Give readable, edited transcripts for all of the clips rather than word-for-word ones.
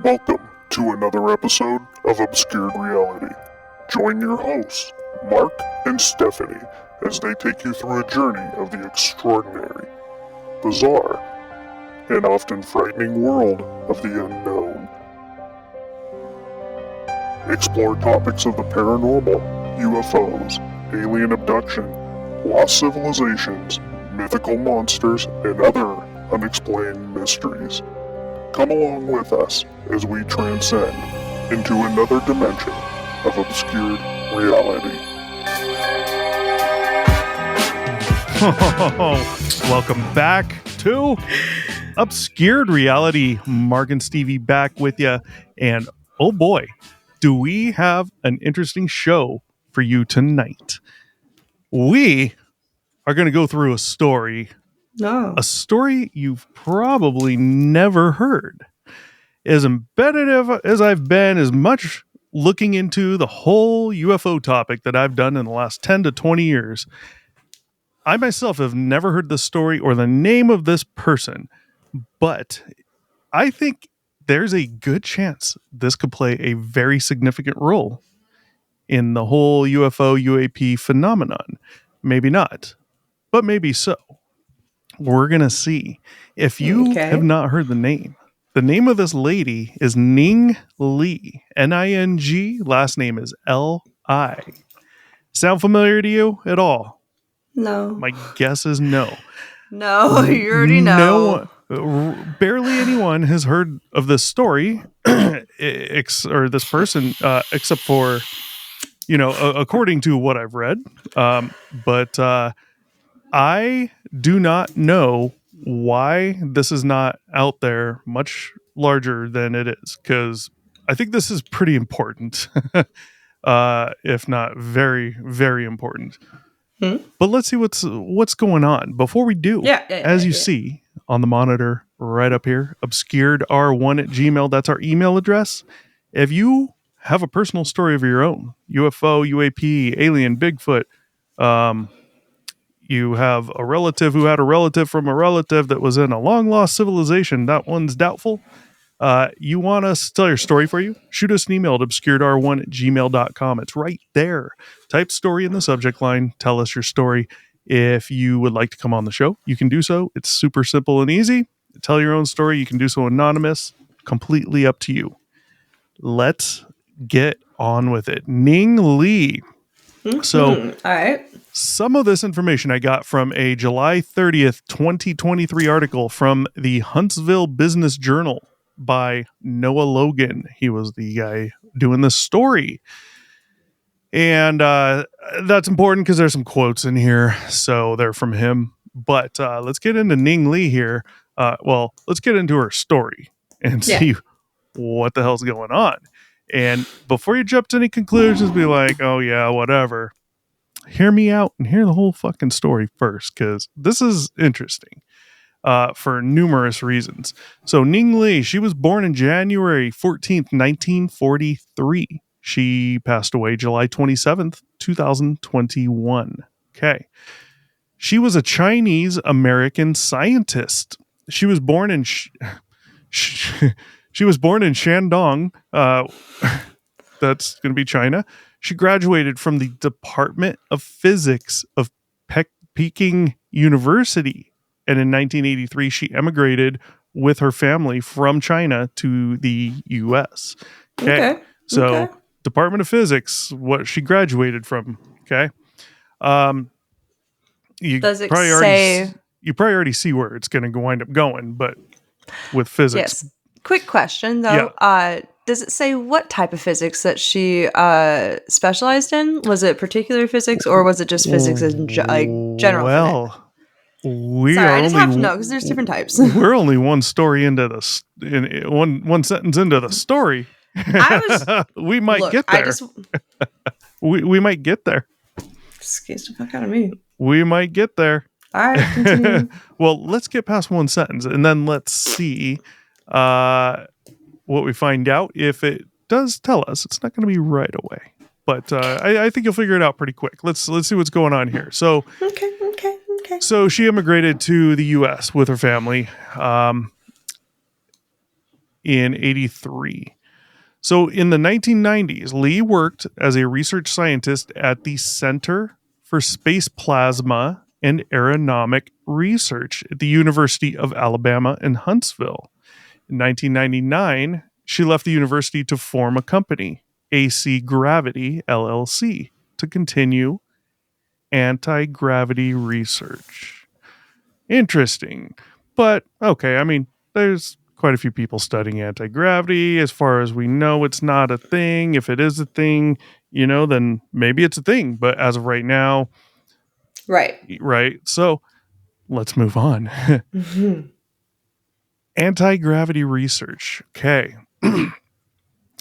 Welcome to another episode of Obscured Reality. Join your hosts, Mark and Stephanie, as they take you through a journey of the extraordinary, bizarre, and often frightening world of the unknown. Explore topics of the paranormal, UFOs, alien abduction, lost civilizations, mythical monsters, and other unexplained mysteries. Come along with us as we transcend into another dimension of obscured reality. Welcome back to Obscured Reality. Mark and Stevie back with you. And oh boy, do we have an interesting show for you tonight. We are going to go through a story. No. A story you've probably never heard. As embedded as I've been, as much looking into the whole UFO topic that I've done in the last 10 to 20 years, I myself have never heard this story or the name of this person, but I think there's a good chance this could play a very significant role in the whole UFO UAP phenomenon. Maybe not, but maybe so. We're going to see. If you have not heard the name of this lady is Ning Li, N-I-N-G, last name is L-I. Sound familiar to you at all? No. My guess is no. No, you already know. Barely anyone has heard of this story, or this person, except for, according to what I've read. But I do not know why this is not out there much larger than it is, because I think this is pretty important, if not very, very important. But let's see what's going on. Before we do, as you see on the monitor right up here, obscuredr1@gmail.com, that's our email address. If you have a personal story of your own, UFO, UAP, alien, Bigfoot, you have a relative who had a relative from a relative that was in a long-lost civilization, that one's doubtful, you want us to tell your story for you, shoot us an email at obscuredr1@gmail.com. It's right there. Type story in the subject line. Tell us your story. If you would like to come on the show, you can do so. It's super simple and easy. Tell your own story. You can do so anonymous. Completely up to you. Let's get on with it. Ning Li. So, all right. Some of this information I got from a July 30th, 2023 article from the Huntsville Business Journal by Noah Logan. He was the guy doing this story. And that's important because there's some quotes in here, so they're from him. But let's get into Ning Li here. Let's get into her story and see what the hell's going on. And before you jump to any conclusions, be like, oh yeah, whatever. Hear me out and hear the whole fucking story first, because this is interesting for numerous reasons. So Ning Li, she was born on January 14th, 1943. She passed away July 27th, 2021. Okay. She was a Chinese-American scientist. She was born in she was born in Shandong. That's going to be China. She graduated from the Department of Physics of Peking University. And in 1983, she emigrated with her family from China to the U.S. Okay. So Department of Physics, what she graduated from. Okay. Does it say? You probably already see where it's going to wind up going, but with physics. Yes. Quick question, though. Yeah. Does it say what type of physics that she specialized in? Was it particular physics, or was it just physics in general? Well, I just have to know because there's different types. We're only one story into one sentence into the story. We might get there. We might get there. Excuse the fuck out of me. We might get there. All right, continue. Well, let's get past one sentence and then let's see what we find out. If it does tell us, it's not going to be right away, but I think you'll figure it out pretty quick. Let's see what's going on here. So, okay. So she immigrated to the U.S. with her family. in 83. So in the 1990s, Li worked as a research scientist at the Center for Space Plasma and Aeronomic Research at the University of Alabama in Huntsville. In 1999, she left the university to form a company, AC Gravity LLC, to continue anti-gravity research. Interesting. But okay, I mean, there's quite a few people studying anti-gravity. As far as we know, it's not a thing. If it is a thing, then maybe it's a thing. But as of right now, Right. right? So let's move on. Anti-gravity research. Okay.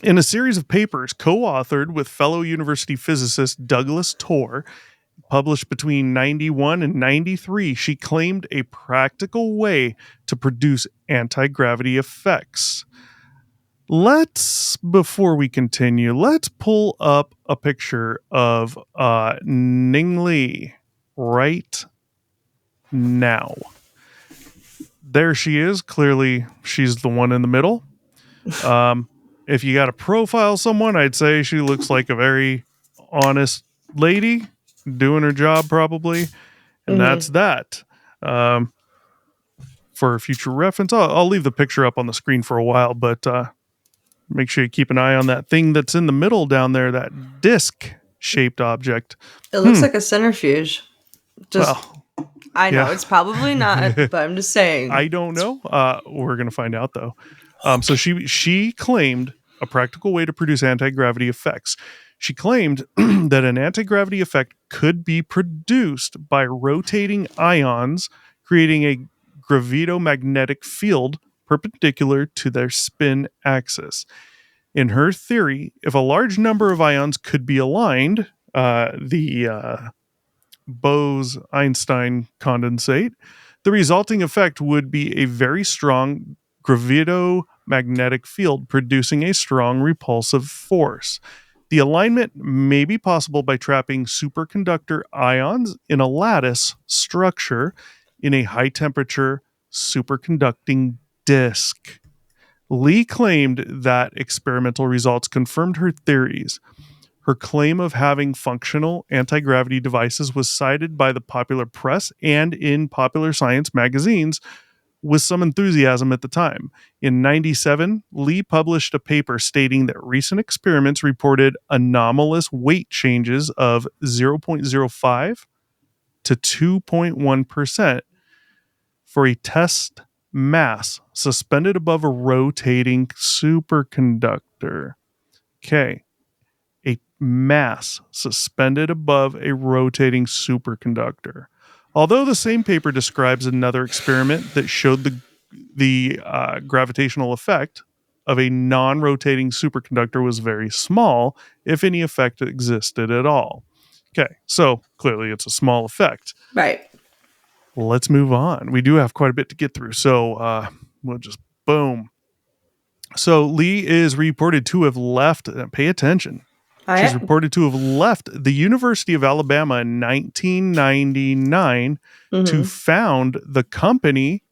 In a series of papers co-authored with fellow university physicist Douglas Torr, published between 91 and 93, she claimed a practical way to produce anti-gravity effects. Before we continue, let's pull up a picture of Ning Li right now. There she is. Clearly, she's the one in the middle. If you got to profile someone, I'd say she looks like a very honest lady doing her job, probably. And that's that. For future reference, I'll leave the picture up on the screen for a while, but make sure you keep an eye on that thing that's in the middle down there, that disc-shaped object. It looks like a centrifuge. I know yeah. it's probably not, but I'm just saying. I don't know. We're going to find out, though. So she claimed a practical way to produce anti-gravity effects. She claimed that an anti-gravity effect could be produced by rotating ions, creating a gravitomagnetic field perpendicular to their spin axis. In her theory, if a large number of ions could be aligned, the Bose-Einstein condensate, the resulting effect would be a very strong gravitomagnetic field producing a strong repulsive force. The alignment may be possible by trapping superconductor ions in a lattice structure in a high-temperature superconducting disk. Li claimed that experimental results confirmed her theories. Her claim of having functional anti-gravity devices was cited by the popular press and in popular science magazines with some enthusiasm at the time. In 97, Li published a paper stating that recent experiments reported anomalous weight changes of 0.05 to 2.1% for a test mass suspended above a rotating superconductor. Okay. A mass suspended above a rotating superconductor. Although the same paper describes another experiment that showed the gravitational effect of a non-rotating superconductor was very small, if any effect existed at all. Okay, so clearly it's a small effect. Right. Let's move on. We do have quite a bit to get through, so we'll just boom. So Li is reported to have left, pay attention, she's reported to have left the University of Alabama in 1999 to found the company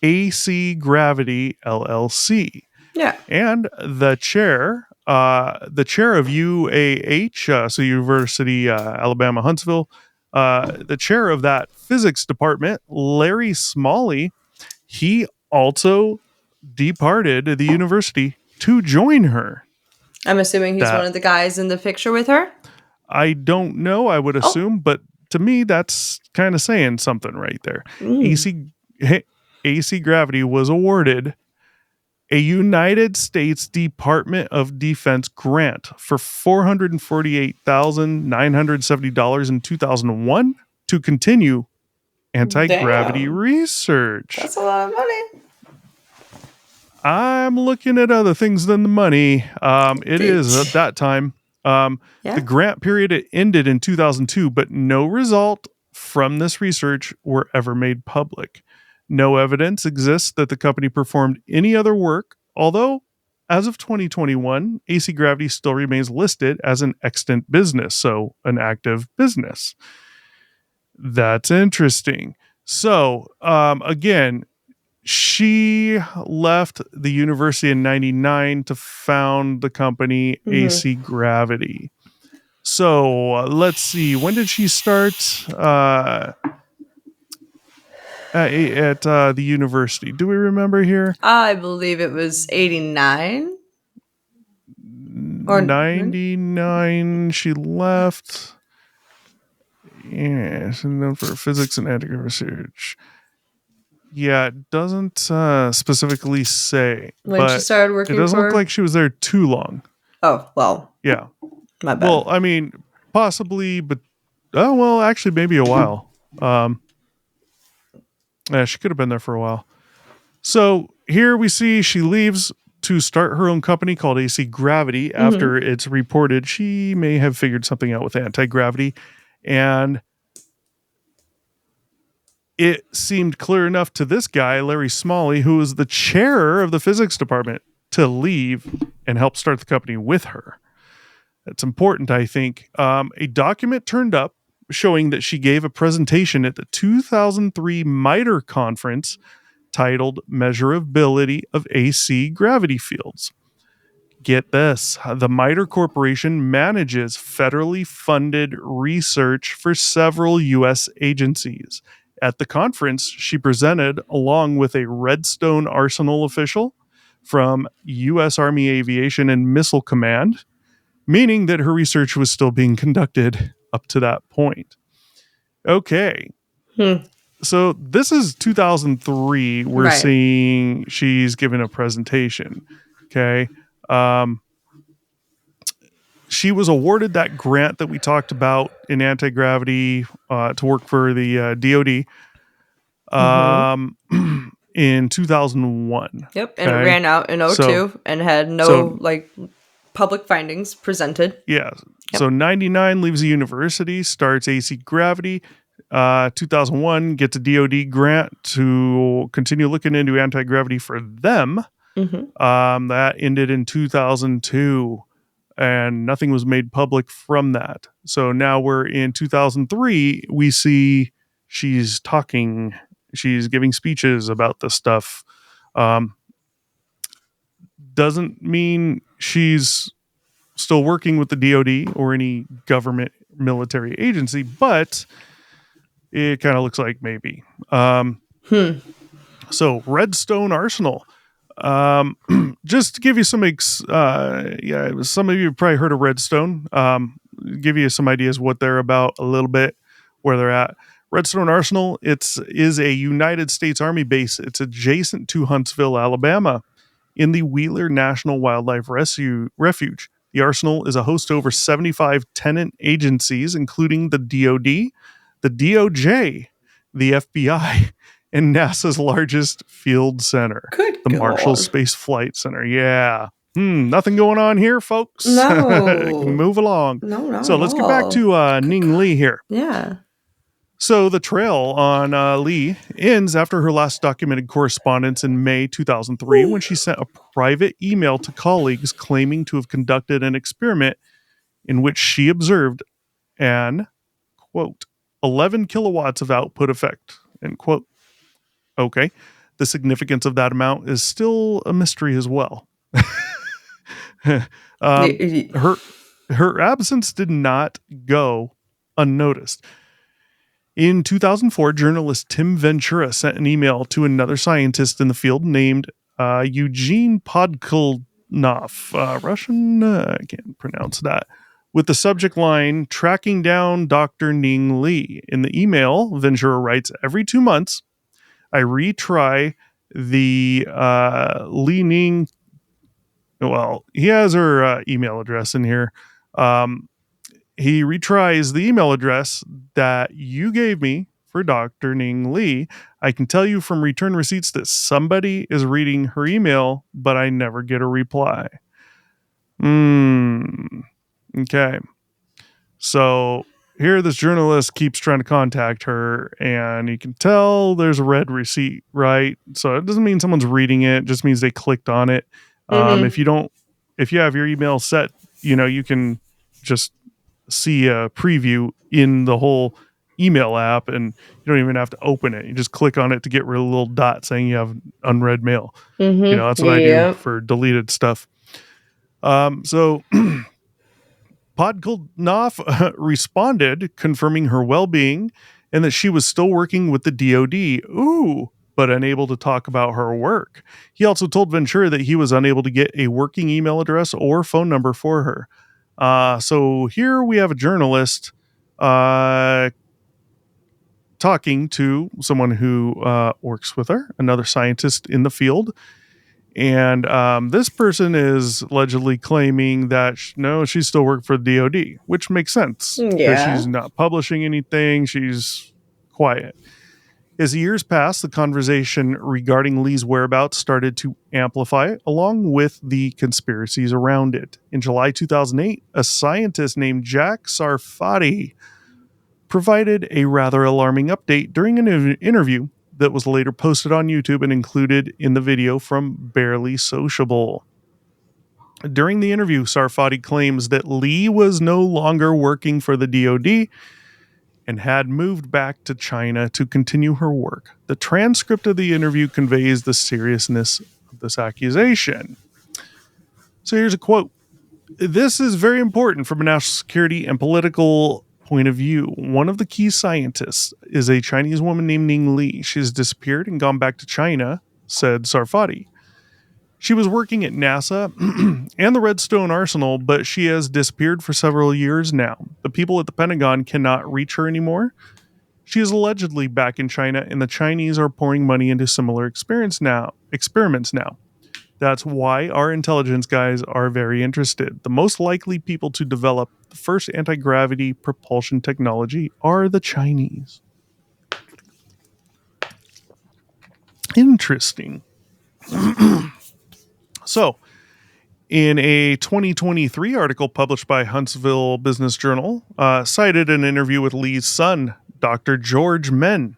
AC Gravity LLC. Yeah. And the chair of UAH, so University Alabama Huntsville, the chair of that physics department, Larry Smalley, he also departed the university to join her. I'm assuming he's one of the guys in the picture with her? I don't know. I would assume, but to me, that's kind of saying something right there. AC Gravity was awarded a United States Department of Defense grant for $448,970 in 2001 to continue anti-gravity research. That's a lot of money. I'm looking at other things than the money. It is at that time. The grant period ended in 2002, but no result from this research were ever made public. No evidence exists that the company performed any other work, although as of 2021, AC Gravity still remains listed as an extant business, so an active business. That's interesting. So, again, she left the university in 99 to found the company AC Gravity. So let's see. When did she start at the university? Do we remember here? I believe it was 89. Or 99. She left. Yeah, she's known for physics and anti research. Yeah, it doesn't specifically say. when but she started working it doesn't for. look like she was there too long. Oh, well, Yeah. my bad. Well, I mean, possibly, but actually, maybe a while. Yeah, she could have been there for a while. So here we see she leaves to start her own company called AC Gravity. After it's reported she may have figured something out with anti-gravity, and it seemed clear enough to this guy, Larry Smalley, who was the chair of the physics department, to leave and help start the company with her. That's important, I think. A document turned up showing that she gave a presentation at the 2003 MITRE conference titled Measurability of AC Gravity Fields. Get this, the MITRE Corporation manages federally funded research for several U.S. agencies. At the conference, she presented along with a Redstone Arsenal official from U.S. Army Aviation and Missile Command, meaning that her research was still being conducted up to that point. Okay. So this is 2003. We're Right. seeing she's giving a presentation. Okay. She was awarded that grant that we talked about in anti-gravity to work for the DoD in 2001. Yep, and it Okay? ran out in 02 So- and had no so- public findings presented. Yeah. So 99 leaves the university, starts AC Gravity. 2001 gets a DoD grant to continue looking into anti-gravity for them. That ended in 2002, and nothing was made public from that. So now we're in 2003. We see she's talking, she's giving speeches about this stuff. Doesn't mean she's still working with the DoD or any government military agency, but it kind of looks like maybe. So Redstone Arsenal. Just to give you some, some of you have probably heard of Redstone. Give you some ideas what they're about a little bit, where they're at. Redstone Arsenal, is a United States Army base. It's adjacent to Huntsville, Alabama, in the Wheeler National Wildlife Refuge. The Arsenal is a host to over 75 tenant agencies, including the DoD, the DOJ, the FBI, and NASA's largest field center, Good the God. Marshall Space Flight Center. Yeah. Nothing going on here, folks. No. Move along. No, not So at let's get back all. to Ning Li here. Yeah. So the trail on Li ends after her last documented correspondence in May 2003 when she sent a private email to colleagues claiming to have conducted an experiment in which she observed an, quote, 11 kilowatts of output effect, end quote. Okay. The significance of that amount is still a mystery as well. Her absence did not go unnoticed. In 2004, journalist Tim Ventura sent an email to another scientist in the field named Eugene Podkolnov, Russian, I can't pronounce that, with the subject line, tracking down Dr. Ning Li. In the email, Ventura writes, every 2 months, I retry the Li Ning, well, he has her email address in here. He retries the email address that you gave me for Dr. Ning Li. I can tell you from return receipts that somebody is reading her email, but I never get a reply. Okay. So here this journalist keeps trying to contact her, and you can tell there's a red receipt, right? So it doesn't mean someone's reading it. It just means they clicked on it. If you have your email set, you can just see a preview in the whole email app, and you don't even have to open it. You just click on it to get rid of a little dot saying you have unread mail. That's what I do for deleted stuff. So Podkolnoff responded, confirming her well-being and that she was still working with the DoD. Ooh, but unable to talk about her work. He also told Ventura that he was unable to get a working email address or phone number for her. So here we have a journalist talking to someone who works with her, another scientist in the field. And this person is allegedly claiming that she's still working for the DoD, which makes sense because she's not publishing anything. She's quiet. As the years passed, the conversation regarding Li's whereabouts started to amplify, along with the conspiracies around it. In July 2008, a scientist named Jack Sarfati provided a rather alarming update during an interview that was later posted on YouTube and included in the video from Barely Sociable. During the interview, Sarfati claims that Li was no longer working for the DoD and had moved back to China to continue her work. The transcript of the interview conveys the seriousness of this accusation. So here's a quote. This is very important from a national security and political point of view. One of the key scientists is a Chinese woman named Ning Li. She has disappeared and gone back to China, said Sarfati. She was working at NASA and the Redstone Arsenal, but she has disappeared for several years now. The people at the Pentagon cannot reach her anymore. She is allegedly back in China, and the Chinese are pouring money into similar experiments now. That's why our intelligence guys are very interested. The most likely people to develop the first anti-gravity propulsion technology are the Chinese. Interesting. So, in a 2023 article published by Huntsville Business Journal, cited an interview with Li's son, Dr. George Men.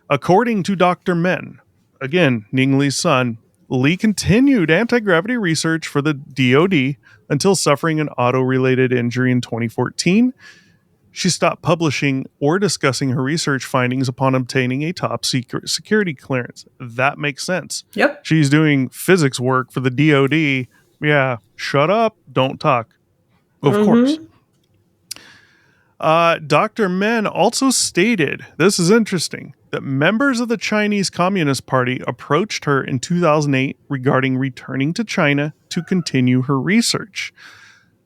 According to Dr. Men, again, Ning Li's son, Li continued anti-gravity research for the DoD until suffering an auto-related injury in 2014. She stopped publishing or discussing her research findings upon obtaining a top secret security clearance. That makes sense. Yep. She's doing physics work for the DoD. Yeah, shut up, don't talk. Of course. Dr. Men also stated, this is interesting, that members of the Chinese Communist Party approached her in 2008 regarding returning to China to continue her research.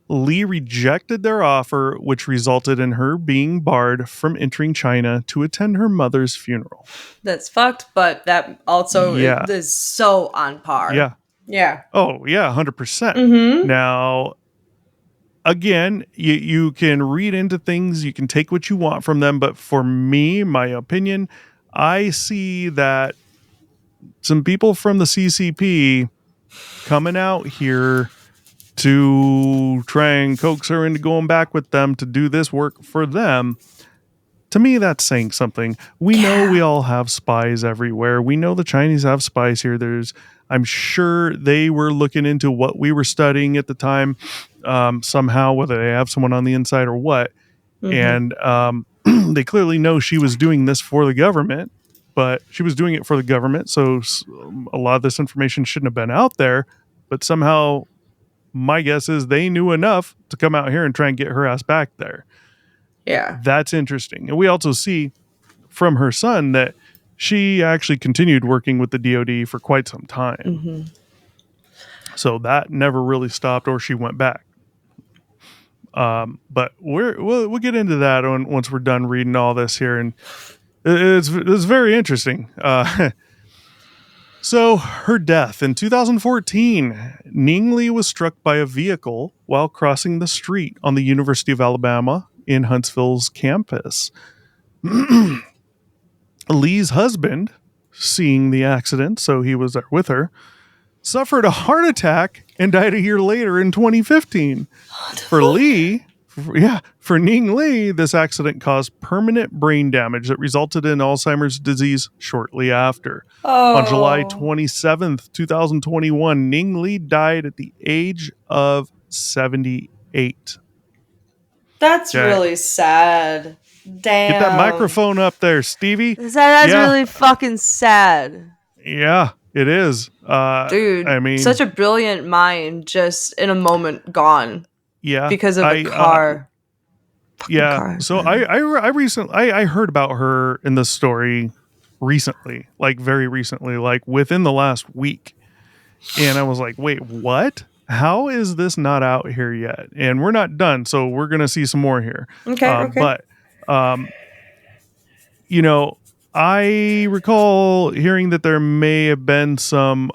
Li rejected their offer, which resulted in her being barred from entering China to attend her mother's funeral. That's fucked, but that also is so on par. Yeah. Yeah. Oh, yeah, 100%. Mm-hmm. Now, again, you can read into things, you can take what you want from them, but for me, my opinion, I see that some people from the CCP coming out here to try and coax her into going back with them to do this work for them. To me, that's saying something. We know we all have spies everywhere. We know the Chinese have spies here. I'm sure they were looking into what we were studying at the time, somehow, whether they have someone on the inside or what. Mm-hmm. And they clearly know she was doing this for the government, but she was doing it for the government. So a lot of this information shouldn't have been out there, but somehow my guess is they knew enough to come out here and try and get her ass back there. Yeah. That's interesting. And we also see from her son that she actually continued working with the DoD for quite some time. Mm-hmm. So that never really stopped, or she went back. But we'll get into that once we're done reading all this here. And it's very interesting. So her death in 2014, Ning Li was struck by a vehicle while crossing the street on the University of Alabama in Huntsville's campus. Li's husband, seeing the accident, so he was there with her, suffered a heart attack and died a year later in 2015. For Ning Li, this accident caused permanent brain damage that resulted in Alzheimer's disease shortly after. On July 27th, 2021, Ning Li died at the age of 78. That's Okay. really sad. Damn. Get that microphone up there, Stevie. That's Yeah. really fucking sad. Yeah, it is. Dude, I mean, such a brilliant mind just in a moment gone yeah, because of a car. Fucking yeah. cars, So man. I recently I heard about her in the story recently, like very recently, like within the last week, and I was like, wait, what? How is this not out here yet? And we're not done, so we're gonna see some more here. Okay. But um, you know, I recall hearing that there may have been some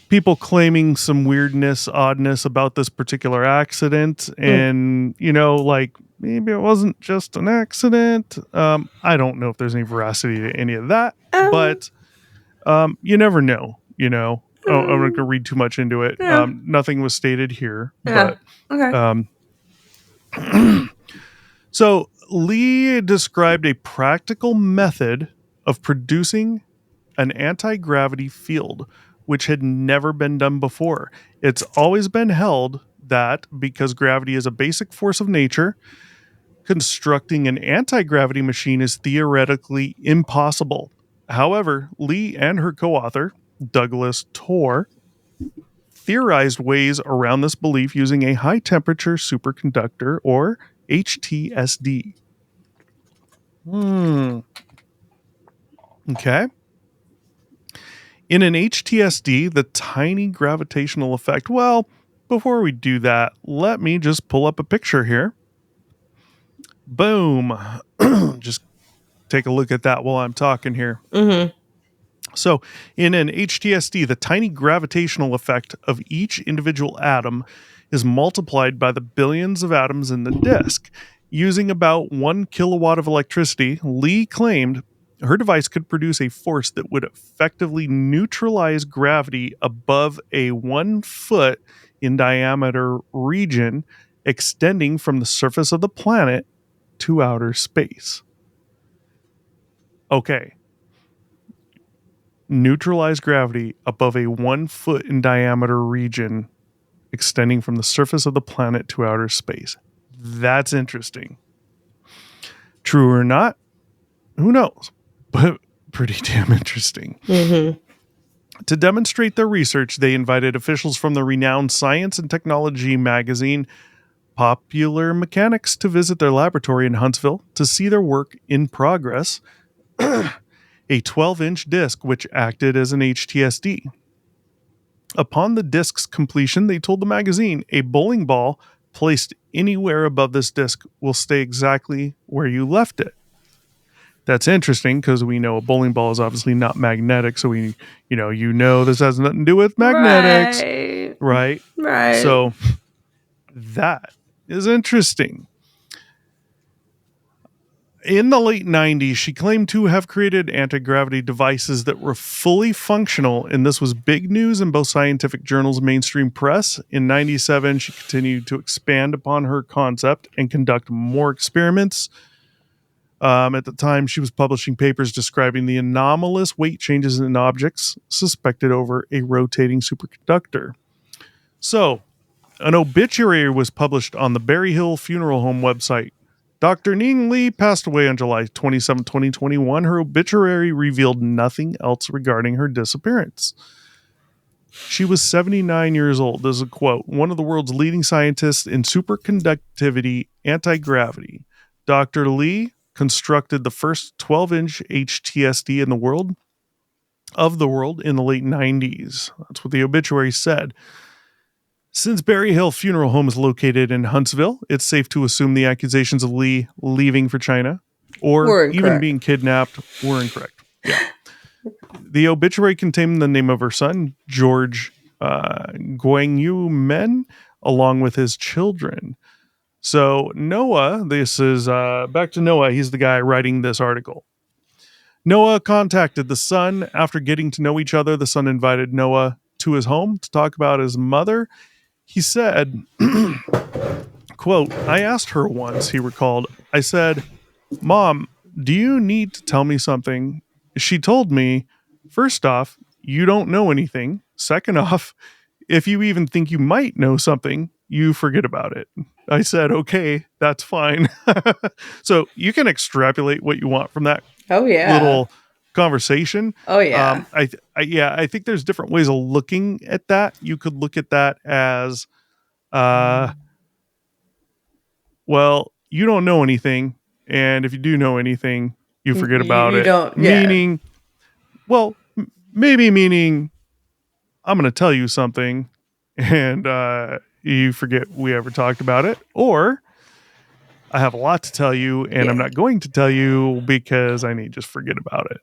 people claiming some weirdness, oddness about this particular accident. And, like maybe it wasn't just an accident. I don't know if there's any veracity to any of that, but you never know, I'm not going to read too much into it. Yeah. Nothing was stated here, Yeah. but Okay. so Lee described a practical method of producing an anti-gravity field, which had never been done before. It's always been held that because gravity is a basic force of nature, constructing an anti-gravity machine is theoretically impossible. However, Lee and her co-author, Douglas Torr, theorized ways around this belief using a high-temperature superconductor, or HTSD. Okay. In an HTSD, the tiny gravitational effect. Well, before we do that, let me just pull up a picture here. Boom. Just take a look at that while I'm talking here. Mm-hmm. So, in an HTSD, the tiny gravitational effect of each individual atom is multiplied by the billions of atoms in the disk. Using about 1 kilowatt of electricity, Lee claimed her device could produce a force that would effectively neutralize gravity above a 1 foot in diameter region extending from the surface of the planet to outer space. Okay. Neutralize gravity above a 1 foot in diameter region extending from the surface of the planet to outer space. That's interesting. True or not, who knows? But pretty damn interesting. Mm-hmm. To demonstrate their research, they invited officials from the renowned science and technology magazine Popular Mechanics to visit their laboratory in Huntsville to see their work in progress. A 12-inch disc which acted as an HTSD. Upon the disc's completion, they told the magazine, a bowling ball placed anywhere above this disc will stay exactly where you left it. That's interesting because we know a bowling ball is obviously not magnetic, so this has nothing to do with magnetics, right? Right. So that is interesting. In the late 90s, she claimed to have created anti-gravity devices that were fully functional, and this was big news in both scientific journals and mainstream press. In 97, she continued to expand upon her concept and conduct more experiments. At the time, she was publishing papers describing the anomalous weight changes in objects suspected over a rotating superconductor. So, an obituary was published on the Berry Hill Funeral Home website. Dr. Ning Li passed away on July 27, 2021. Her obituary revealed nothing else regarding her disappearance. She was 79 years old. This is a quote. One of the world's leading scientists in superconductivity anti-gravity. Dr. Li constructed the first 12-inch HTSD in the world in the late 90s. That's what the obituary said. Since Berry Hill Funeral Home is located in Huntsville, it's safe to assume the accusations of Lee leaving for China or even being kidnapped were incorrect. Yeah. The obituary contained the name of her son, George Guangyu Men, along with his children. So Noah, this is back to Noah. He's the guy writing this article. Noah contacted the son. After getting to know each other, the son invited Noah to his home to talk about his mother. He said, quote, I asked her once, he recalled, I said, Mom, do you need to tell me something? She told me, first off, you don't know anything. Second off, if you even think you might know something, you forget about it. I said, okay, that's fine. So you can extrapolate what you want from that Oh yeah. little conversation. Oh yeah. I think there's different ways of looking at that. You could look at that as, well, you don't know anything, and if you do know anything, you forget about You it. don't. Yeah. Meaning, well, maybe meaning I'm going to tell you something, and you forget we ever talked about it, or I have a lot to tell you, and I'm Yeah. not going to tell you because I need to just forget about it.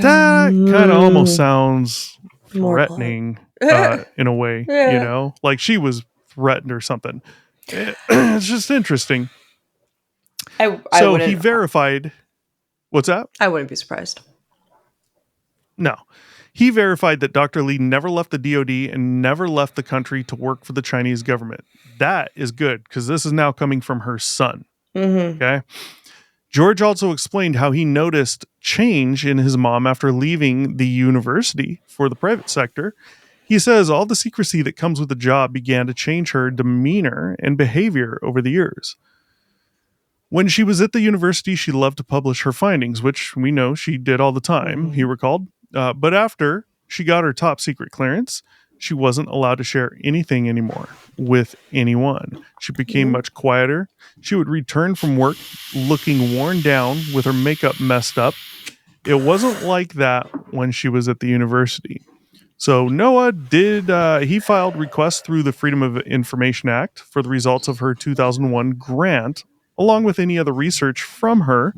That kind of almost sounds More threatening in a way, Yeah. like she was threatened or something. It's just interesting. I So he wouldn't. verified. What's that? I wouldn't be surprised. No. He verified that Dr. Li never left the DoD and never left the country to work for the Chinese government. That is good because this is now coming from her son. Mm-hmm. Okay. George also explained how he noticed change in his mom after leaving the university for the private sector. He says all the secrecy that comes with the job began to change her demeanor and behavior over the years. When she was at the university, she loved to publish her findings, which we know she did all the time, he recalled. But after she got her top secret clearance, she wasn't allowed to share anything anymore with anyone. She became much quieter. She would return from work looking worn down with her makeup messed up. It wasn't like that when she was at the university. So Noah he filed requests through the Freedom of Information Act for the results of her 2001 grant, along with any other research from her.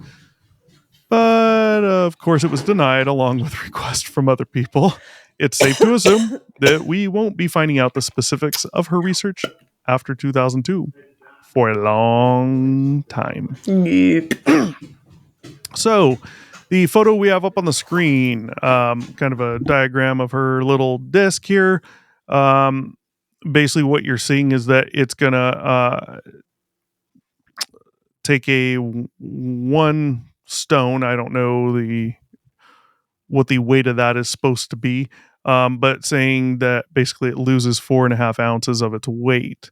But of course, it was denied along with requests from other people. It's safe to assume that we won't be finding out the specifics of her research after 2002 for a long time. Nope. So, the photo we have up on the screen, kind of a diagram of her little disc here. Basically, what you're seeing is that it's going to take one stone. I don't know what the weight of that is supposed to be, but saying that basically it loses 4.5 ounces of its weight.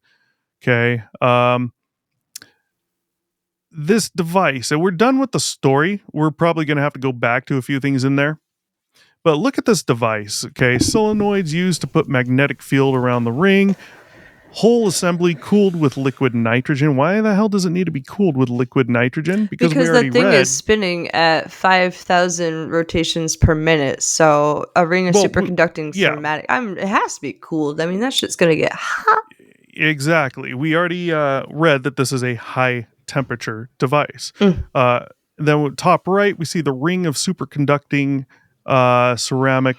Okay. This device, and we're done with the story. We're probably going to have to go back to a few things in there. But look at this device. Okay. Solenoids used to put magnetic field around the ring. Whole assembly cooled with liquid nitrogen. Why the hell does it need to be cooled with liquid nitrogen? Because we Because already the thing read. is spinning at 5,000 rotations per minute. So a ring of Well, superconducting yeah. cinematic. It has to be cooled. I mean, that shit's gonna get hot. Exactly. We already read that this is a high temperature device. Then top right, we see the ring of superconducting ceramic.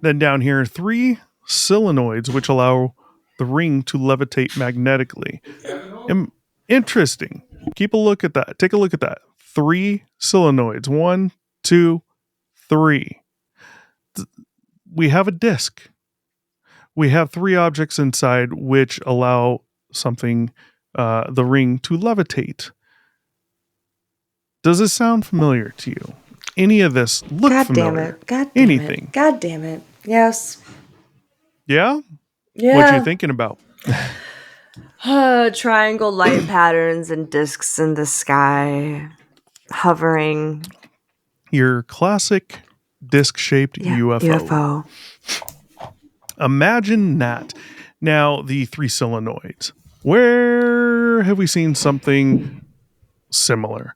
Then down here, 3 solenoids, which allow the ring to levitate magnetically. Interesting. Keep a look at that. Take a look at that. 3 solenoids. 1, 2, 3. We have a disc. We have 3 objects inside which allow something, the ring, to levitate. Does this sound familiar to you? Any of this look God familiar? damn it. God damn Anything? it. God damn it. Yes. Yeah? Yeah. What you thinking about? Triangle light patterns and discs in the sky. Hovering. Your classic disc-shaped UFO. Imagine that. Now, the 3 solenoids. Where have we seen something similar?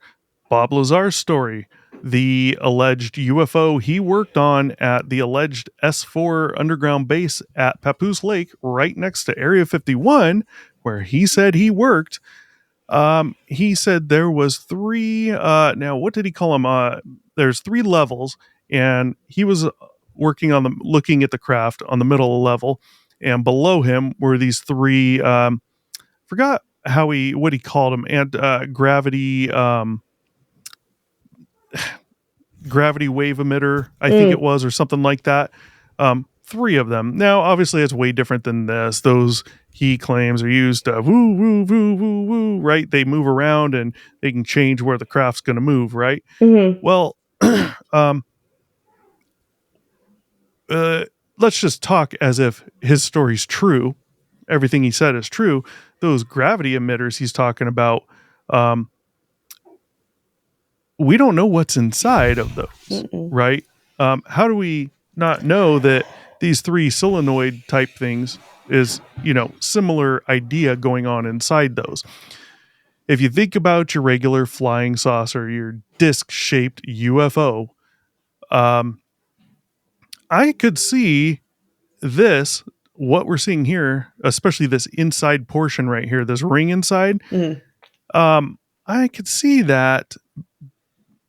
Bob Lazar's story. The alleged UFO he worked on at the alleged S4 underground base at Papoose Lake, right next to Area 51, where he said he worked. He said there was 3. Now, what did he call them? There's 3 levels, and he was working on looking at the craft on the middle level, and below him were these 3. Forgot what he called them, and gravity. Gravity wave emitter, I think it was, or something like that. 3 of them. Now, obviously, it's way different than this. Those, he claims, are used to woo, woo, woo, woo, woo, right? They move around and they can change where the craft's going to move, right? Well, let's just talk as if his story's true. Everything he said is true. Those gravity emitters he's talking about, we don't know what's inside of those, right? How do we not know that these 3 solenoid type things is, similar idea going on inside those? If you think about your regular flying saucer, your disc-shaped UFO, I could see this, what we're seeing here, especially this inside portion right here, this ring inside. I could see that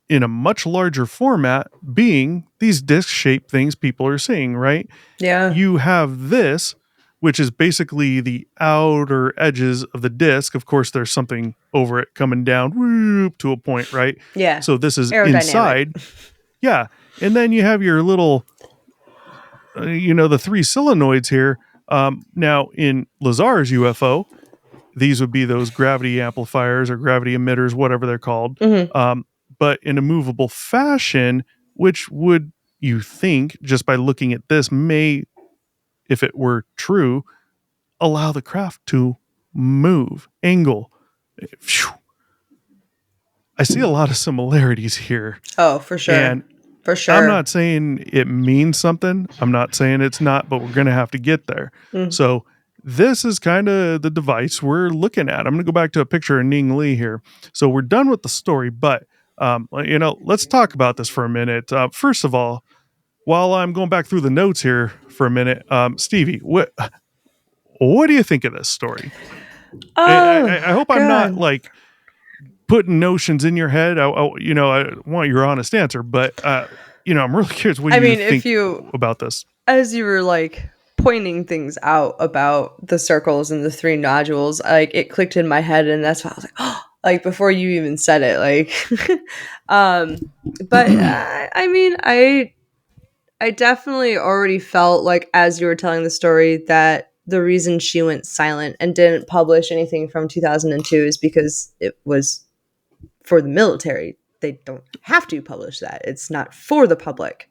in a much larger format being these disc-shaped things people are seeing, right? Yeah. You have this, which is basically the outer edges of the disc. Of course, there's something over it coming down whoop, to a point, right? Yeah. So this is Aerodynamic. inside. Yeah. And then you have your little, the 3 solenoids here. Now, in Lazar's UFO, these would be those gravity amplifiers or gravity emitters, whatever they're called. But in a movable fashion, which would you think, just by looking at this, may, if it were true, allow the craft to move, angle. Phew. I see a lot of similarities here. Oh, for sure. And for sure. I'm not saying it means something. I'm not saying it's not, but we're going to have to get there. So this is kind of the device we're looking at. I'm going to go back to a picture of Ning Li here. So we're done with the story, but let's talk about this for a minute. First of all, while I'm going back through the notes here for a minute, Stevie, what do you think of this story? I hope I'm not like putting notions in your head. I want your honest answer, but I'm really curious what you think about this. As you were like pointing things out about the circles and the 3 nodules, like it clicked in my head, and that's why I was like, oh, like before you even said it, like, but I definitely already felt like, as you were telling the story, that the reason she went silent and didn't publish anything from 2002 is because it was for the military. They don't have to publish that. It's not for the public,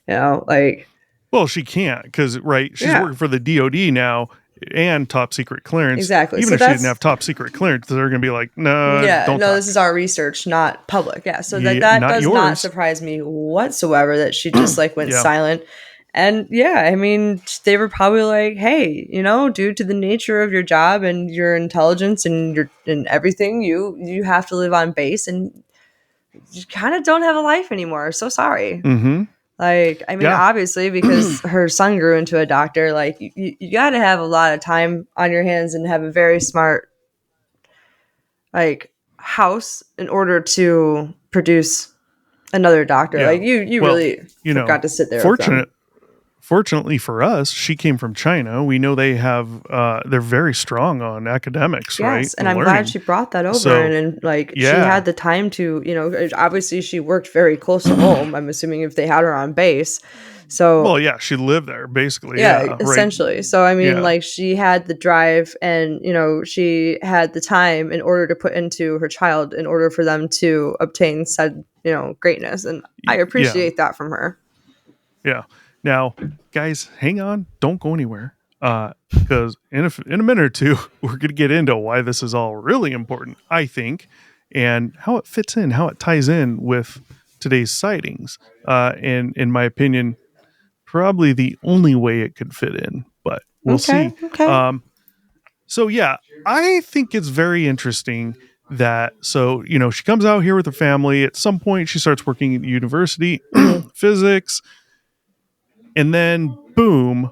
like. Well, she can't because, right, she's working for the DOD now and top secret clearance. Exactly. Even if she didn't have top secret clearance, they're going to be like, no, don't talk. This is our research, not public. Yeah, so that does not surprise me whatsoever that she just like went silent. And they were probably like, hey, due to the nature of your job and your intelligence and everything, you have to live on base and you kind of don't have a life anymore. So sorry. Like, obviously, because her son grew into a doctor, like, you got to have a lot of time on your hands and have a very smart, like, house in order to produce another doctor. Yeah. Like, you really got to sit there. Fortunately for us, she came from China. We know they have, they're very strong on academics, right? Yes, and I'm glad she brought that over. And she had the time to, obviously she worked very close to home, I'm assuming, if they had her on base. So, well, yeah, she lived there, basically. Yeah, essentially. Right. So, like, she had the drive and, she had the time in order to put into her child in order for them to obtain said, greatness. And I appreciate that from her. Yeah. Now, guys, hang on. Don't go anywhere. Because in a minute or two, we're going to get into why this is all really important, I think, and how it fits in, how it ties in with today's sightings. And in my opinion, probably the only way it could fit in, but we'll see. Okay. So, yeah, I think it's very interesting that, she comes out here with her family. At some point, she starts working at the university, physics. And then, boom,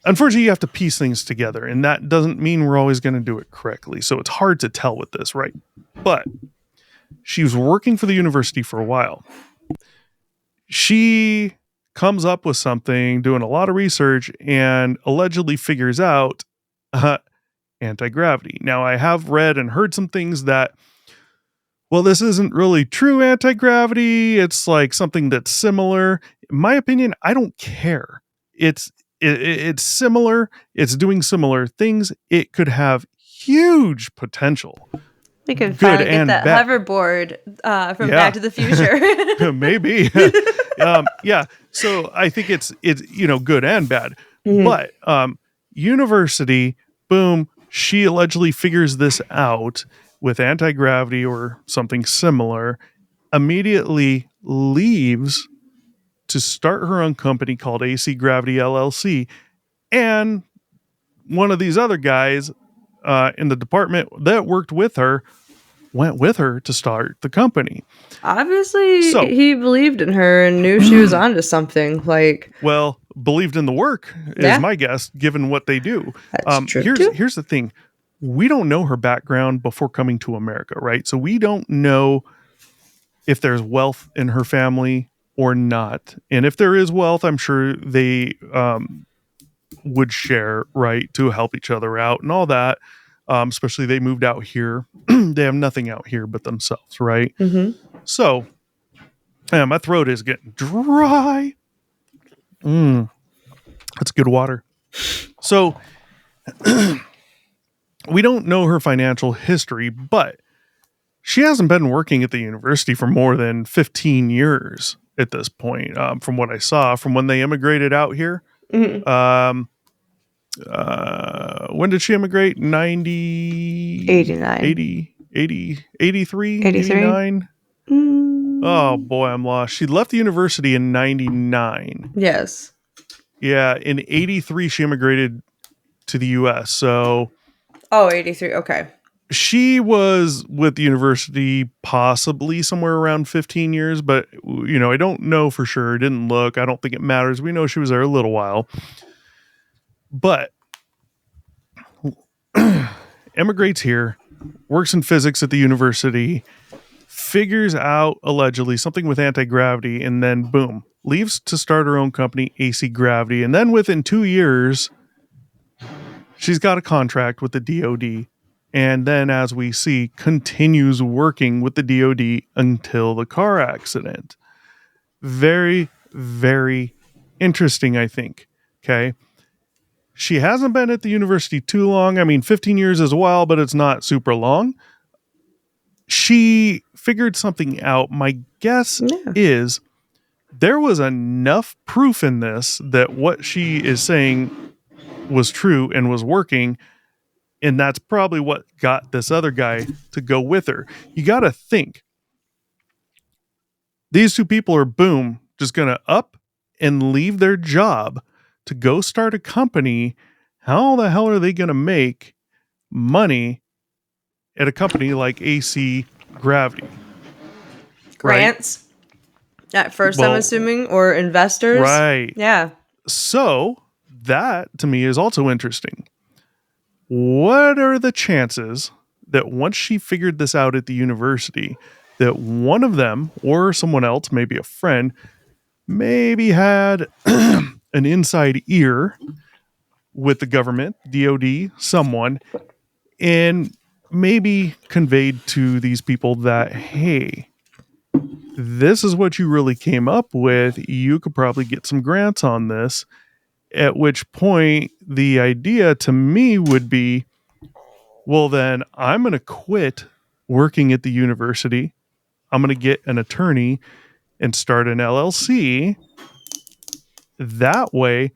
unfortunately, you have to piece things together. And that doesn't mean we're always going to do it correctly. So it's hard to tell with this, right? But she was working for the university for a while. She comes up with something, doing a lot of research, and allegedly figures out anti-gravity. Now, I have read and heard some things that, well, this isn't really true anti-gravity. It's like something that's similar. In my opinion, I don't care. It's similar. It's doing similar things. It could have huge potential. We can finally get that hoverboard from Back to the Future. Maybe. Yeah. So I think it's good and bad. But university, boom, she allegedly figures this out with anti-gravity or something similar, immediately leaves to start her own company called AC Gravity LLC. And one of these other guys in the department that worked with her went with her to start the company. Obviously, he believed in her and knew she was onto something. Well, believed in the work is my guess, given what they do. That's true. Here's the thing. We don't know her background before coming to America, right? So we don't know if there's wealth in her family or not. And if there is wealth, I'm sure they would share, right, to help each other out and all that. Especially they moved out here. They have nothing out here but themselves, right? So, my throat is getting dry. That's good water. So, we don't know her financial history, but she hasn't been working at the university for more than 15 years at this point, from what I saw, from when they immigrated out here. When did she immigrate? 89. 83? 89? Oh, boy, I'm lost. She left the university in 99. Yes. Yeah, in 83, she immigrated to the U.S., so... Oh, 83, okay. She was with the university possibly somewhere around 15 years, but, I don't know for sure. Didn't look. I don't think it matters. We know she was there a little while. But emigrates here, works in physics at the university, figures out allegedly something with anti-gravity, and then boom, leaves to start her own company, AC Gravity. And then within 2 years, she's got a contract with the DoD. And then, as we see, continues working with the DoD until the car accident. Very, very interesting, I think. Okay. She hasn't been at the university too long. I mean, 15 years is a while, but it's not super long. She figured something out. My guess is there was enough proof in this that what she is saying was true and was working. And that's probably what got this other guy to go with her. You got to think. These two people are, boom, just going to up and leave their job to go start a company. How the hell are they going to make money at a company like AC Gravity? Grants? Right? At first, I'm assuming, or investors? Right. Yeah. So that, to me, is also interesting. What are the chances that once she figured this out at the university, that one of them or someone else, maybe a friend, maybe had an inside ear with the government, DoD, someone, and maybe conveyed to these people that, hey, this is what you really came up with. You could probably get some grants on this. At which point, the idea to me would be, well, then I'm going to quit working at the university. I'm going to get an attorney and start an LLC. That way,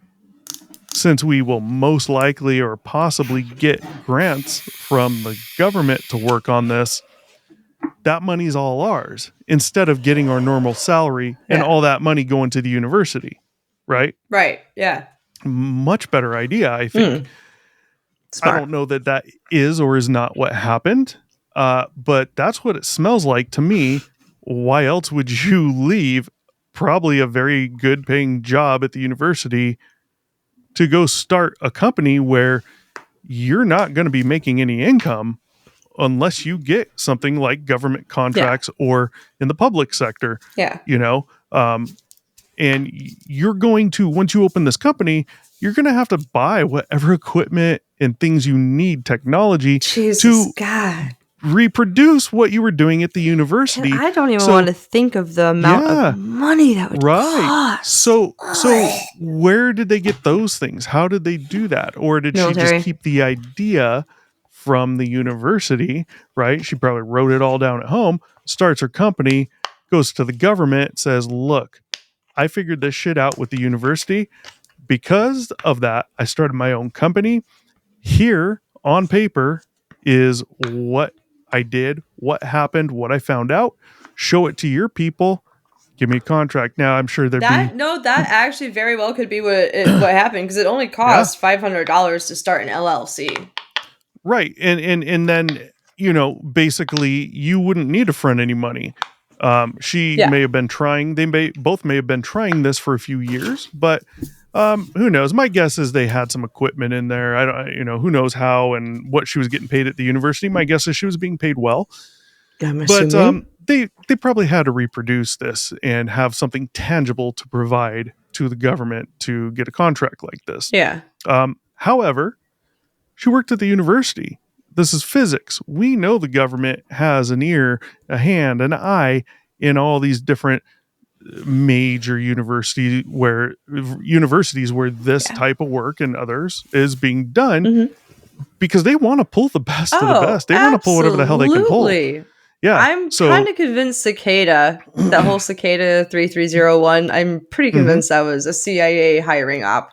since we will most likely or possibly get grants from the government to work on this, that money's all ours instead of getting our normal salary and all that money going to the university. Right? Right. Yeah. Much better idea, I think. I don't know that that is or is not what happened, but that's what it smells like to me. Why else would you leave probably a very good paying job at the university to go start a company where you're not going to be making any income unless you get something like government contracts or in the public sector? And you're going to, once you open this company, you're going to have to buy whatever equipment and things you need, technology, to reproduce what you were doing at the university. I don't even want to think of the amount of money that would cost. So where did they get those things? How did they do that? Or did she just keep the idea from the university, right? She probably wrote it all down at home, starts her company, goes to the government, says, look, I figured this shit out with the university. Because of that, I started my own company. Here on paper is what I did, what happened, what I found out. Show it to your people. Give me a contract. Now, I'm sure there'd be... No, that actually very well could be what happened, because it only costs $500 to start an LLC. Right. And then, basically you wouldn't need to front any money. She may have been trying, both may have been trying this for a few years, but who knows? My guess is they had some equipment in there. I don't, who knows how and what she was getting paid at the university. My guess is she was being paid well. But they probably had to reproduce this and have something tangible to provide to the government to get a contract like this. Yeah. However, she worked at the university. This is physics. We know the government has an ear, a hand, an eye in all these different major universities where this type of work and others is being done, because they want to pull the best of the best. They want to pull whatever the hell they can pull. Yeah, I'm kind of convinced Cicada, that whole Cicada 3301, I'm pretty convinced that was a CIA hiring op.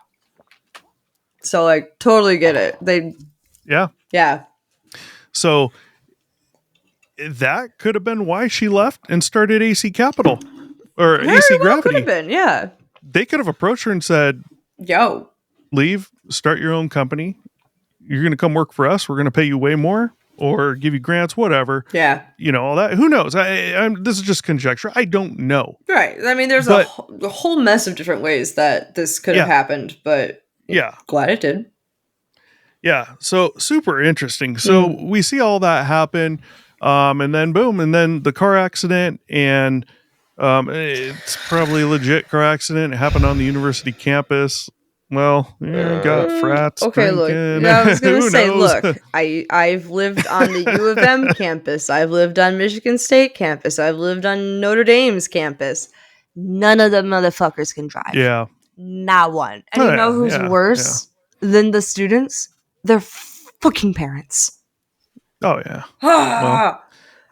So, like, totally get it. Yeah. So that could have been why she left and started AC Capital or Very AC well Gravity. Could have been, yeah. They could have approached her and said, "Yo, leave, start your own company. You're going to come work for us. We're going to pay you way more, or give you grants, whatever." Yeah. All that. Who knows? This is just conjecture. I don't know. Right. I mean, there's a whole mess of different ways that this could have happened, but glad it did. Yeah. So super interesting. So we see all that happen. And then boom. And then the car accident, and it's probably a legit car accident. It happened on the university campus. Well, got frats. Okay, drinking. Look. I was going to say, look, I've lived on the U of M campus. I've lived on Michigan State campus. I've lived on Notre Dame's campus. None of them motherfuckers can drive. Yeah. Not one. And you know who's worse than the students? Their fucking parents. Oh, yeah. Well,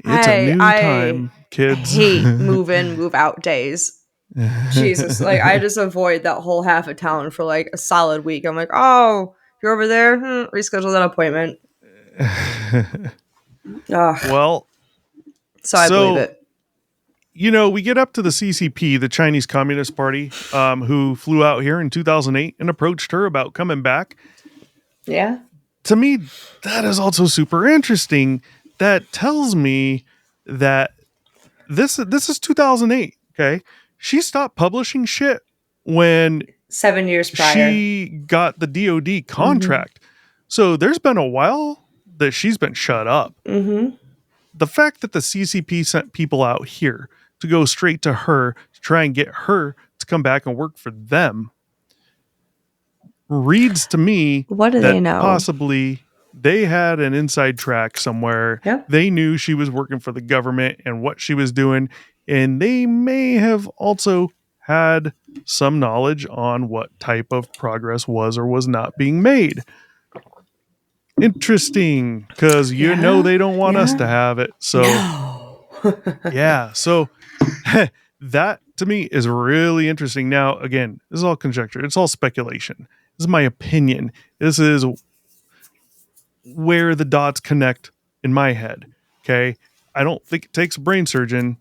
it's a new time, kids. I hate move in, move out days. Jesus, like, I just avoid that whole half of town for like a solid week. I'm like, oh, you're over there? Reschedule that appointment. Well, so I believe it. We get up to the CCP, the Chinese Communist Party, who flew out here in 2008 and approached her about coming back. Yeah. To me, that is also super interesting. That tells me that this is 2008, okay? She stopped publishing shit when 7 years prior she got the DoD contract. So there's been a while that she's been shut up. The fact that the CCP sent people out here to go straight to her to try and get her to come back and work for them reads to me what do they know? Possibly they had an inside track somewhere. Yep. They knew she was working for the government and what she was doing, and they may have also had some knowledge on what type of progress was or was not being made. Interesting, because they don't want us to have it. So so that to me is really interesting. Now, again, this is all conjecture. It's all speculation. This is my opinion. This is where the dots connect in my head. Okay. I don't think it takes a brain surgeon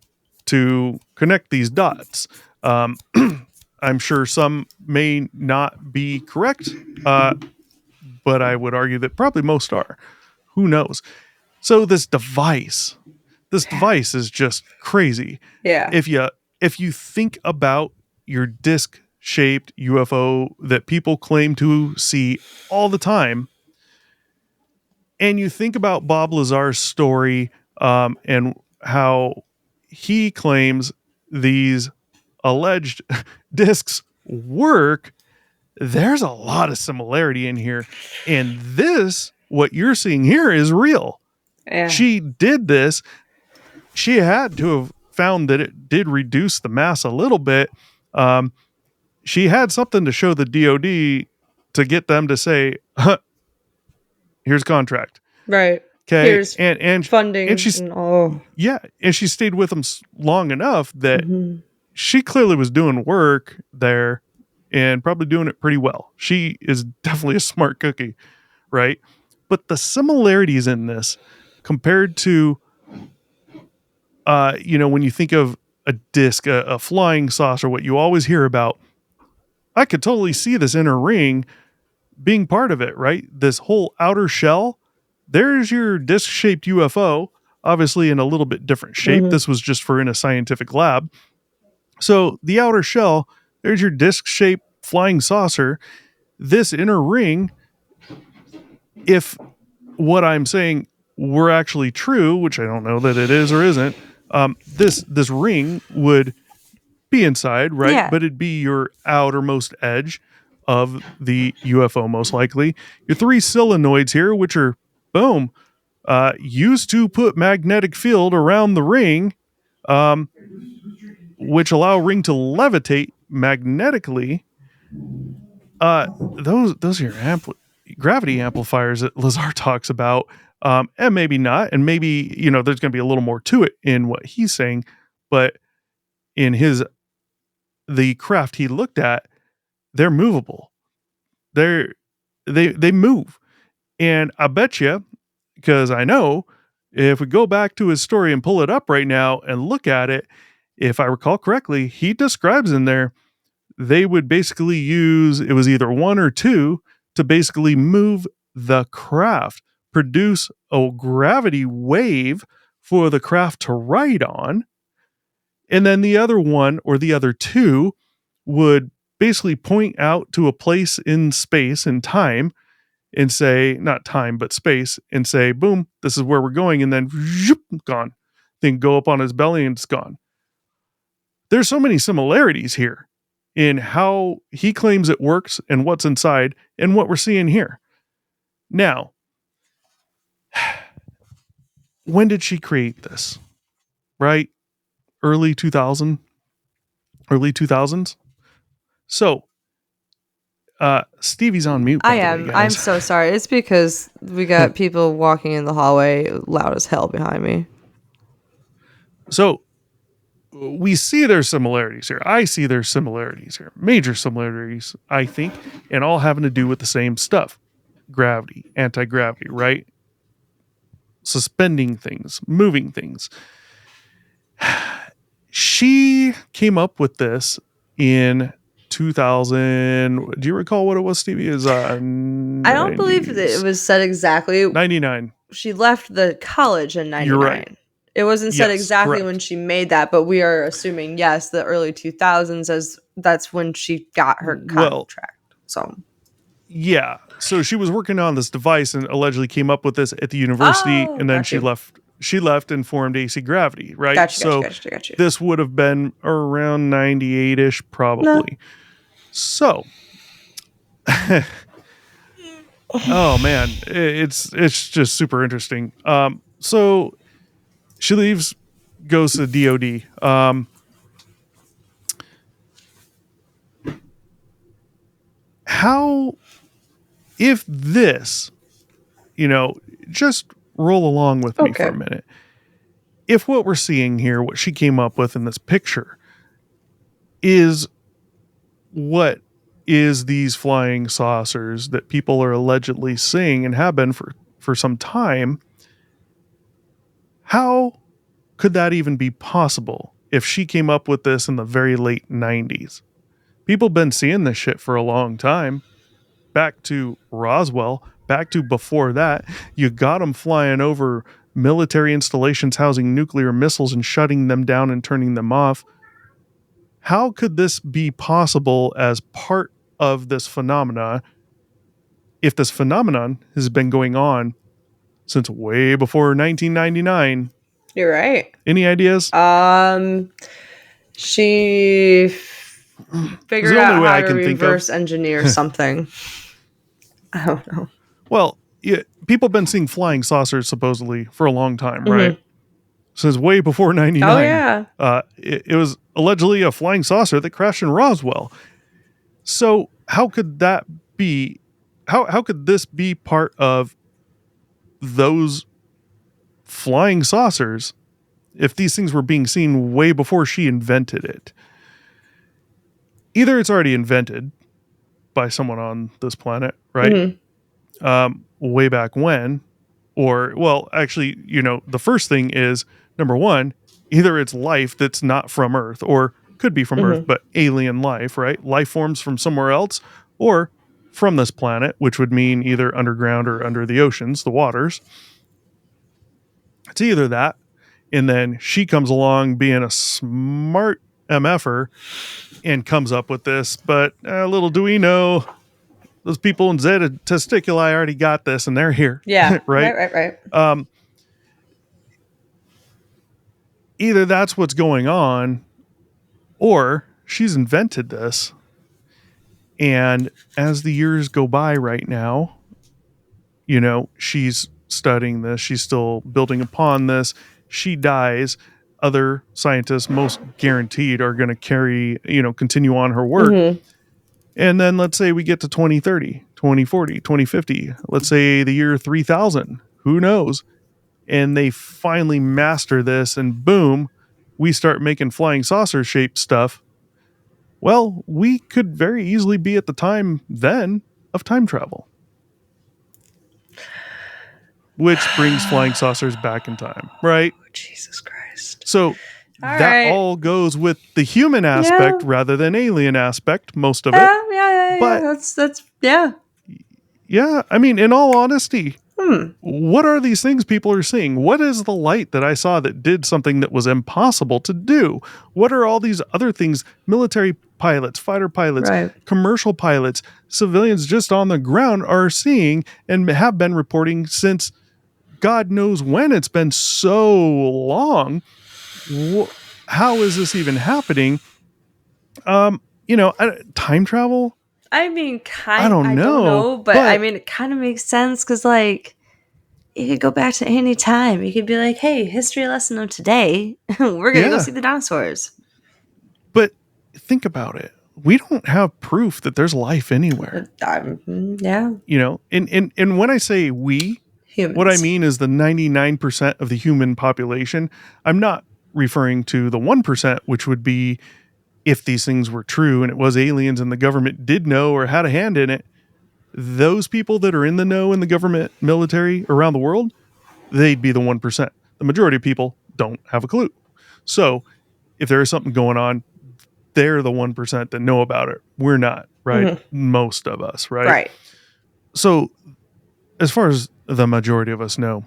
to connect these dots. I'm sure some may not be correct, but I would argue that probably most are. Who knows? So this device is just crazy. Yeah. If you think about your disc-shaped UFO that people claim to see all the time, and you think about Bob Lazar's story and how he claims these alleged discs work, there's a lot of similarity in here. And what you're seeing here is real. Yeah. She did this. She had to have found that it did reduce the mass a little bit. She had something to show the DoD to get them to say, here's contract. Right. Okay. Here's and funding. And she's, yeah. And she stayed with him long enough that she clearly was doing work there and probably doing it pretty well. She is definitely a smart cookie, right? But the similarities in this compared to, when you think of a disc, a flying saucer, what you always hear about, I could totally see this inner ring being part of it, right? This whole outer shell, there's your disc-shaped UFO, obviously in a little bit different shape. This was just for in a scientific lab. So the outer shell, there's your disc-shaped flying saucer. This inner ring, if what I'm saying were actually true, which I don't know that it is or isn't, this ring would be inside, right? Yeah. But it'd be your outermost edge of the UFO, most likely. Your 3 solenoids here, which are, boom, used to put magnetic field around the ring, which allow ring to levitate magnetically. Those are your gravity amplifiers that Lazar talks about, and maybe not, and maybe there's going to be a little more to it in what he's saying, but in the craft he looked at, they're movable. They move, and I bet you, because I know, if we go back to his story and pull it up right now and look at it, if I recall correctly, he describes in there they would basically use, it was either 1 or 2 to basically move the craft, produce a gravity wave for the craft to ride on, and then the other one or the other 2 would basically point out to a place in space and time and say, not time, but space, and say, boom, this is where we're going. And then zoop, gone. Then go up on his belly and it's gone. There's so many similarities here in how he claims it works and what's inside and what we're seeing here. Now, when did she create this? Right? Early 2000s. So, Stevie's on mute. I am. I'm so sorry. It's because we got people walking in the hallway loud as hell behind me. So we see there's similarities here. I see there's similarities here. Major similarities, I think, and all having to do with the same stuff. Gravity, anti-gravity, right? Suspending things, moving things. She came up with this in 2000. Do you recall what it was, Stevie? I don't believe that it was said exactly. 99. She left the college in 99. You're right. It wasn't said exactly correct. When she made that, but we are assuming, yes, the early 2000s, as that's when she got her contract. Yeah. So she was working on this device and allegedly came up with this at the university, and then she left. She left and formed AC Gravity, right? Gotcha. This would have been around 98-ish, probably. No. So, oh man, it's just super interesting. So she leaves, goes to DOD. How, if this, just roll along with me for a minute. If what we're seeing here, what she came up with in this picture, is what is these flying saucers that people are allegedly seeing and have been for some time, how could that even be possible if she came up with this in the very late 90s? People been seeing this shit for a long time. Back to Roswell, back to before that, you got them flying over military installations housing nuclear missiles and shutting them down and turning them off. How could this be possible as part of this phenomena if this phenomenon has been going on since way before 1999? You're right. Any ideas? She figured out how to reverse engineer something. I don't know. Well, yeah, people have been seeing flying saucers supposedly for a long time, right? Since way before 99. Oh, yeah. It was allegedly a flying saucer that crashed in Roswell. So how could that be? How could this be part of those flying saucers, if these things were being seen way before she invented it, either it's already invented by someone on this planet, right? Mm-hmm. Way back when, or, well, actually, the first thing is, number one, either it's life that's not from Earth, or could be from Earth, but alien life, right? Life forms from somewhere else, or from this planet, which would mean either underground or under the oceans, the waters. It's either that, and then she comes along being a smart MFer and comes up with this, but little do we know, those people in Zeta Testiculi already got this, and they're here. Yeah, right. Either that's what's going on, or she's invented this, and as the years go by right now, she's studying this, she's still building upon this. She dies, other scientists, most guaranteed, are going to continue on her work. And then let's say we get to 2030, 2040, 2050, let's say the year 3000, who knows? And they finally master this, and boom, we start making flying saucer shaped stuff. Well, we could very easily be at the time then of time travel, which brings flying saucers back in time, right? Oh, Jesus Christ. So that all goes with the human aspect rather than alien aspect, most of it. Yeah. But that's yeah, I mean, in all honesty, what are these things people are seeing? What is the light that I saw that did something that was impossible to do? What are all these other things? Military pilots, fighter pilots, commercial pilots, civilians just on the ground are seeing and have been reporting since God knows when. It's been so long. How is this even happening? Time travel? I mean, I don't know, but I mean, it kind of makes sense because, like, you could go back to any time. You could be like, hey, history lesson of today. We're going to go see the dinosaurs. But think about it. We don't have proof that there's life anywhere. Yeah. And when I say we, humans, what I mean is the 99% of the human population. I'm not referring to the 1%, which would be if these things were true and it was aliens and the government did know or had a hand in it. Those people that are in the know in the government, military around the world, they'd be the 1%. The majority of people don't have a clue. So if there is something going on, they're the 1% that know about it. We're not, right? Most of us, right? Right. So as far as the majority of us know,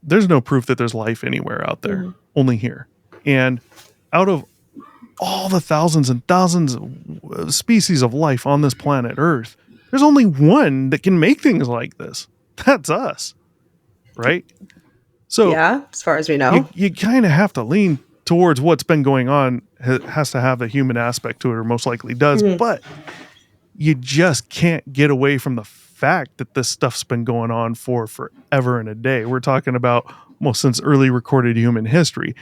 there's no proof that there's life anywhere out there, only here. And out of all the thousands and thousands of species of life on this planet Earth, there's only one that can make things like this. That's us, right? So yeah, as far as we know, you kind of have to lean towards what's been going on. Has to have the human aspect to it, or most likely does. But you just can't get away from the fact that this stuff's been going on for forever and a day. We're talking about almost since early recorded human history.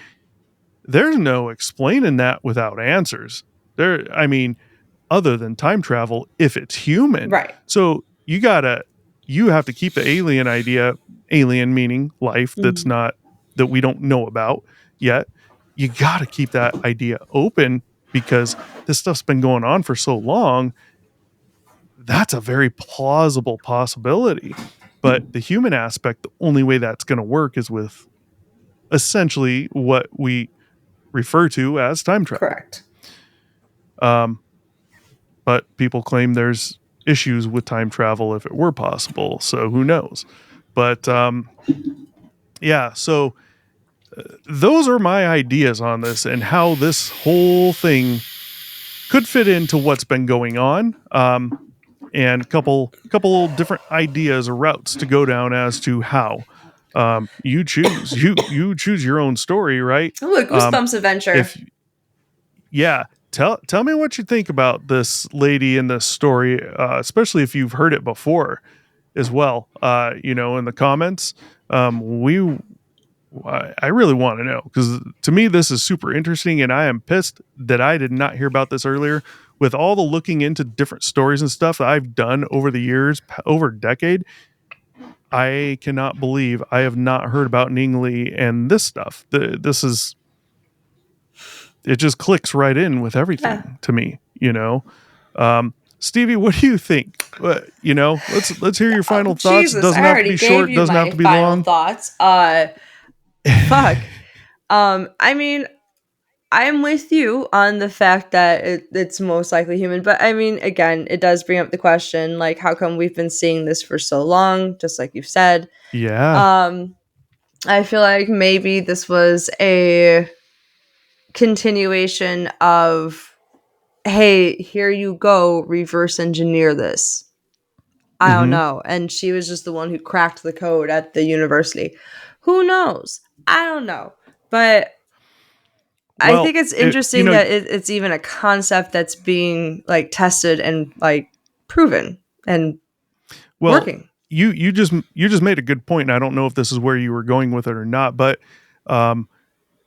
There's no explaining that without answers. Other than time travel, if it's human. Right. So you have to keep the alien idea, alien meaning life that's not, that we don't know about yet. You got to keep that idea open because this stuff's been going on for so long. That's a very plausible possibility. But the human aspect, the only way that's going to work is with essentially what we refer to as time travel. Correct. But people claim there's issues with time travel if it were possible. So who knows? But so those are my ideas on this and how this whole thing could fit into what's been going on. And a couple different ideas or routes to go down as to how. You choose. You choose your own story, right? Ooh, Goosebumps adventure. Tell me what you think about this lady in this story, especially if you've heard it before as well. In the comments, I really want to know, because to me this is super interesting, and I am pissed that I did not hear about this earlier. With all the looking into different stories and stuff that I've done over the years, over a decade, I cannot believe I have not heard about Ning Li and this stuff. It just clicks right in with everything to me, Stevie, what do you think? Let's hear your final thoughts. Jesus, doesn't have to be short, doesn't have to be long. Thoughts. Fuck. I mean, I'm with you on the fact that it's most likely human, but I mean, again, it does bring up the question, like, how come we've been seeing this for so long? Just like you've said. Yeah. I feel like maybe this was a continuation of, hey, here you go, reverse engineer this. I don't know. And she was just the one who cracked the code at the university. Who knows? I don't know. But I think it's interesting that it's even a concept that's being like tested and like proven and working. You just made a good point, and I don't know if this is where you were going with it or not, but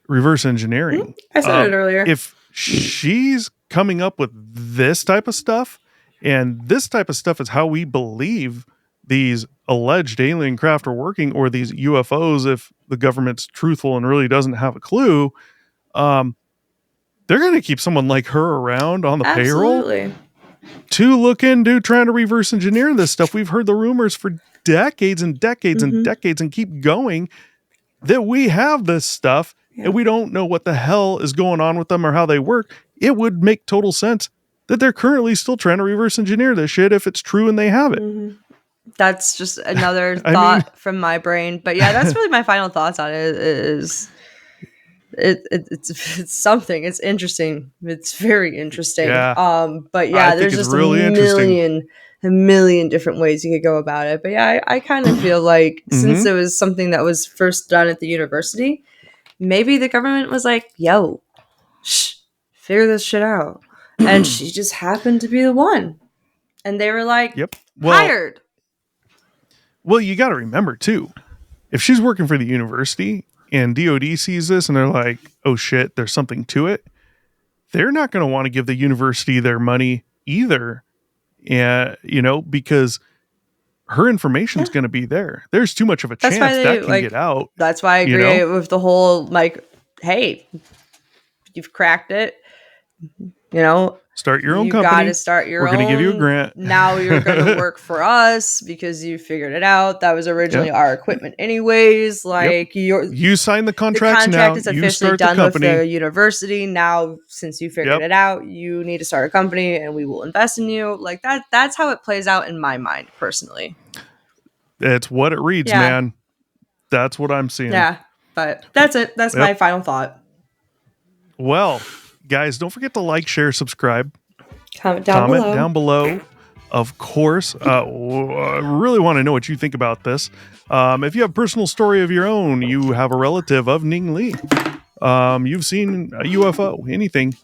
reverse engineering. I said it earlier. If she's coming up with this type of stuff, and this type of stuff is how we believe these alleged alien craft are working, or these UFOs, if the government's truthful and really doesn't have a clue, they're going to keep someone like her around on the payroll to look into trying to reverse engineer this stuff. We've heard the rumors for decades and decades and decades and keep going that we have this stuff and we don't know what the hell is going on with them or how they work. It would make total sense that they're currently still trying to reverse engineer this shit if it's true and they have it. That's just another thought from my brain. But yeah, that's really my final thoughts on it. It's something. It's interesting. It's very interesting. Yeah. But yeah, there's just really a million different ways you could go about it. But yeah, I kind of feel like since it was something that was first done at the university, maybe the government was like, yo, figure this shit out. And she just happened to be the one. And they were like, hired. Well, you got to remember, too, if she's working for the university and DOD sees this and they're like, oh, shit, there's something to it, they're not going to want to give the university their money either, because her information's going to be there. There's too much of a chance that can get out. That's why I agree with the whole, like, hey, you've cracked it. Start your own company. You got to start your own. We're going to give you a grant. Now you're going to work for us because you figured it out. That was originally our equipment anyways. Like you signed the contract. The contract is officially done with the university. Now, since you figured it out, you need to start a company and we will invest in you. Like that's how it plays out in my mind personally. It's what it reads, man. That's what I'm seeing. Yeah, but that's it. That's my final thought. Well, guys, don't forget to like, share, subscribe. Comment down below. Of course. I really want to know what you think about this. If you have a personal story of your own, you have a relative of Ning Li, you've seen a UFO, anything,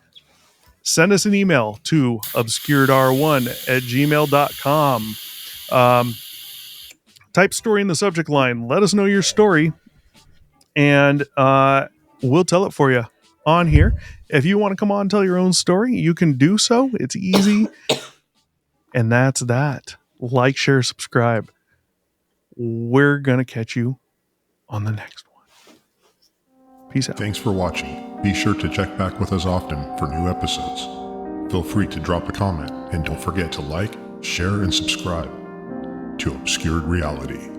send us an email to obscuredr1@gmail.com. Type story in the subject line. Let us know your story, and we'll tell it for you on here. If you want to come on and tell your own story, you can do so. It's easy. And that's that. Like, share, subscribe. We're going to catch you on the next one. Peace out. Thanks for watching. Be sure to check back with us often for new episodes. Feel free to drop a comment and don't forget to like, share, and subscribe to Obscured Reality.